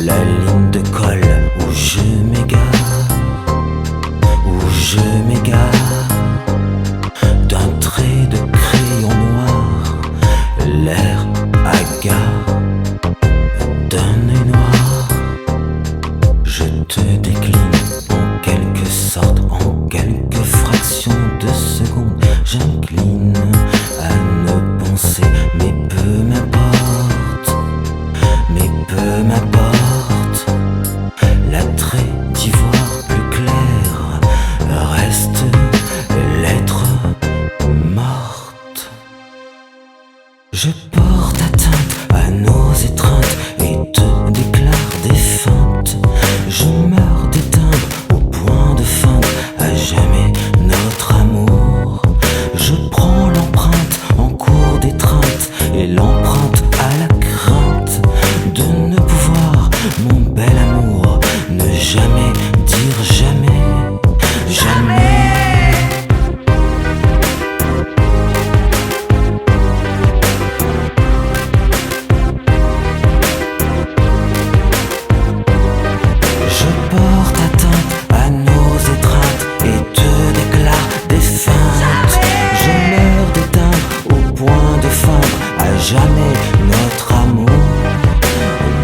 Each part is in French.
La ligne de colle où je m'égare, d'un trait de crayon noir, l'air hagard d'un œil noir. Je te décline en quelque sorte, en quelques fractions de seconde. J'incline à ne penser, mais peu m'importe, l'attrait d'ivoire plus clair reste l'être morte. Je porte atteinte à nos étreintes et te déclare défunte. Je meurs d'éteindre au point de feindre à jamais notre amour. Je prends l'empreinte en cours d'étreinte et l'empreinte à la crainte de ne pouvoir, mon bel amour, ne jamais dire jamais, jamais. Je porte atteinte à nos étreintes et te déclare défunte. Je meurs d'éteindre au point de feindre à jamais notre amour.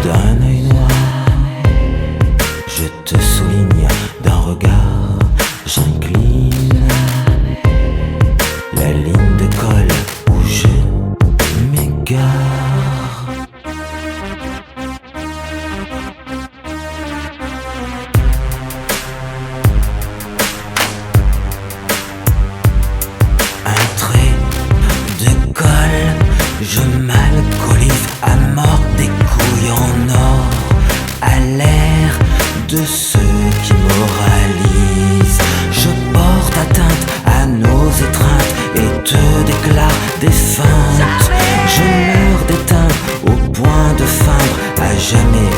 D'un œil noir, je te souligne d'un regard, j'incline la ligne de colle où je m'égare. Un trait de colle, je m'alcoolise à mort des couilles en or, à l'air de ceux qui moralisent. Je porte atteinte à nos étreintes et te déclare défunte. Je meurs d'éteindre au point de feindre à jamais